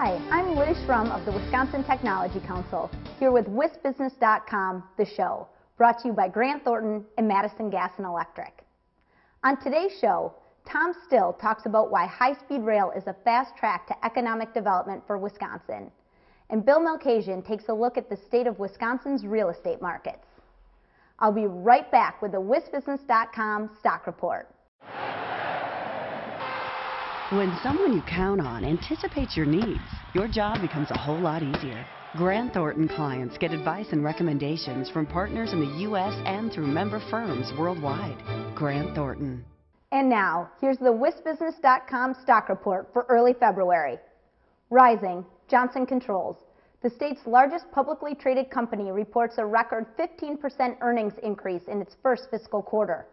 Hi, I'm Liz Schrum of the Wisconsin Technology Council, here with WisBusiness.com, the show, brought to you by Grant Thornton and Madison Gas and Electric. On today's show, Tom Still talks about why high-speed rail is a fast track to economic development for Wisconsin. And Bill Malkasian takes a look at the state of Wisconsin's real estate markets. I'll be right back with the WisBusiness.com Stock Report. When someone you count on anticipates your needs, your job becomes a whole lot easier. Grant Thornton clients get advice and recommendations from partners in the U.S. and through member firms worldwide. Grant Thornton. And now, here's the WisBusiness.com Stock Report for early February. Rising, Johnson Controls, the state's largest publicly traded company, reports a record 15% earnings increase in its first fiscal quarter.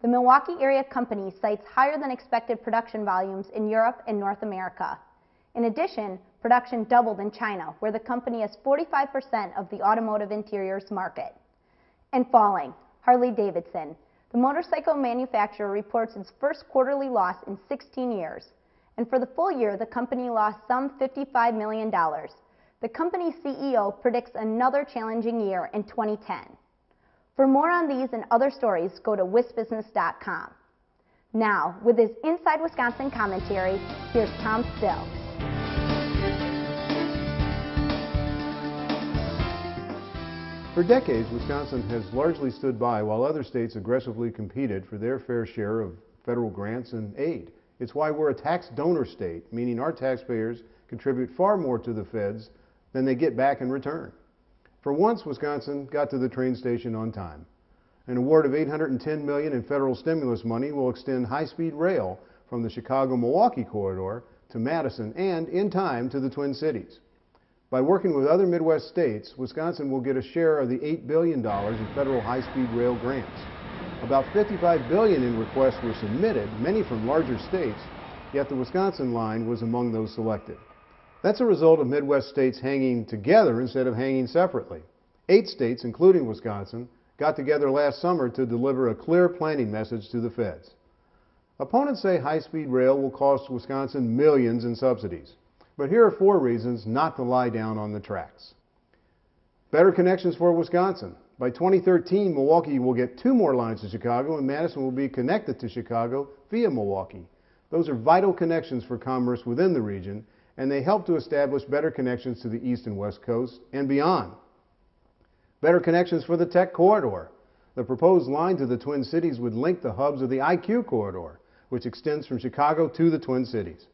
The Milwaukee area company cites higher than expected production volumes in Europe and North America. In addition, production doubled in China, where the company has 45% of the automotive interiors market. And falling, Harley-Davidson. The motorcycle manufacturer reports its first quarterly loss in 16 years. And for the full year, the company lost some $55 million. The company's CEO predicts another challenging year in 2010. For more on these and other stories, go to WisBusiness.com. Now, with his Inside Wisconsin commentary, here's Tom Still. For decades, Wisconsin has largely stood by while other states aggressively competed for their fair share of federal grants and aid. It's why we're a tax donor state, meaning our taxpayers contribute far more to the feds than they get back in return. For once, Wisconsin got to the train station on time. An award of $810 million in federal stimulus money will extend high-speed rail from the Chicago-Milwaukee corridor to Madison and, in time, to the Twin Cities. By working with other Midwest states, Wisconsin will get a share of the $8 billion in federal high-speed rail grants. About $55 billion in requests were submitted, many from larger states, yet the Wisconsin line was among those selected. That's a result of Midwest states hanging together instead of hanging separately. 8 states, including Wisconsin, got together last summer to deliver a clear planning message to the feds. Opponents say high-speed rail will cost Wisconsin millions in subsidies. But here are 4 reasons not to lie down on the tracks. Better connections for Wisconsin. By 2013, Milwaukee will get 2 more lines to Chicago, and Madison will be connected to Chicago via Milwaukee. Those are vital connections for commerce within the region, and they help to establish better connections to the East and West Coast and beyond. Better connections for the Tech Corridor. The proposed line to the Twin Cities would link the hubs of the IQ Corridor, which extends from Chicago to the Twin Cities.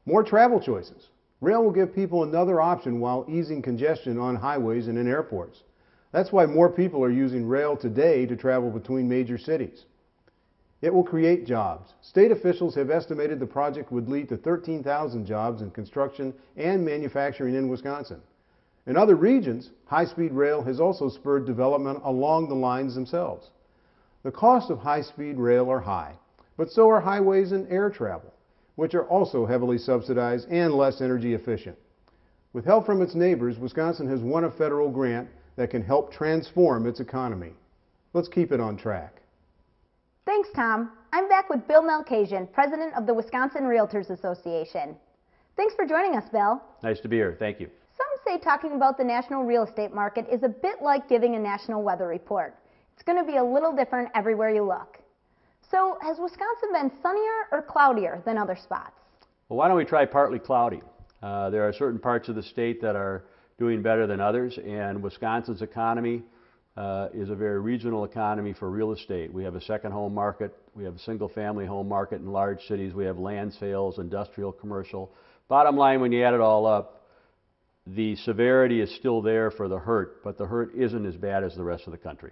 More travel choices. Rail will give people another option while easing congestion on highways and in airports. That's why more people are using rail today to travel between major cities. It will create jobs. State officials have estimated the project would lead to 13,000 jobs in construction and manufacturing in Wisconsin. In other regions, high-speed rail has also spurred development along the lines themselves. The costs of high-speed rail are high, but so are highways and air travel, which are also heavily subsidized and less energy efficient. With help from its neighbors, Wisconsin has won a federal grant that can help transform its economy. Let's keep it on track. Thanks, Tom. I'm back with Bill Malkasian, president of the Wisconsin Realtors Association. Thanks for joining us, Bill. Nice to be here. Thank you. Some say talking about the national real estate market is a bit like giving a national weather report. It's going to be a little different everywhere you look. So, has Wisconsin been sunnier or cloudier than other spots? Well, why don't we try partly cloudy? There are certain parts of the state that are doing better than others, and Wisconsin's economy is a very regional economy for real estate. We have a second home market, we have a single family home market in large cities, we have land sales, industrial, commercial. Bottom line, when you add it all up, the severity is still there for the hurt, but the hurt isn't as bad as the rest of the country.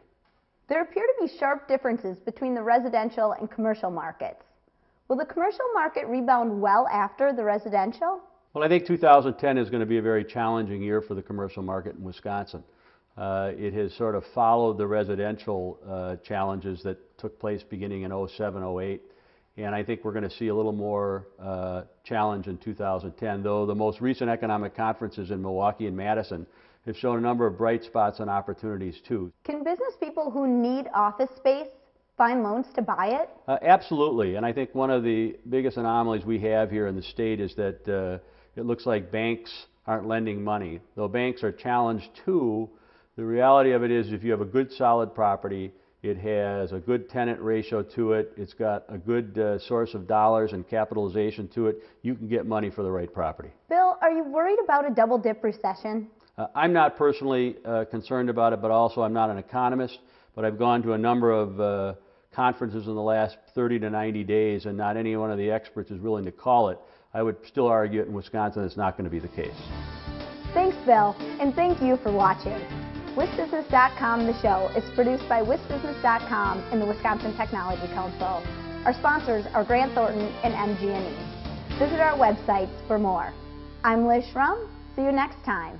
There appear to be sharp differences between the residential and commercial markets. Will the commercial market rebound well after the residential? Well, I think 2010 is going to be a very challenging year for the commercial market in Wisconsin. It has sort of followed the residential challenges that took place beginning in 07, 08, and I think we're going to see a little more challenge in 2010, though the most recent economic conferences in Milwaukee and Madison have shown a number of bright spots and opportunities too. Can business people who need office space find loans to buy it? Absolutely, and I think one of the biggest anomalies we have here in the state is that it looks like banks aren't lending money. Though banks are challenged too, the reality of it is if you have a good solid property, it has a good tenant ratio to it, it's got a good source of dollars and capitalization to it, you can get money for the right property. Bill, are you worried about a double dip recession? I'm not personally concerned about it, but also I'm not an economist, but I've gone to a number of conferences in the last 30 to 90 days, and not any one of the experts is willing to call it. I would still argue in Wisconsin it's not going to be the case. Thanks, Bill, and thank you for watching. WisBusiness.com, the show, is produced by WisBusiness.com and the Wisconsin Technology Council. Our sponsors are Grant Thornton and MG&E. Visit our websites for more. I'm Liz Schrum. See you next time.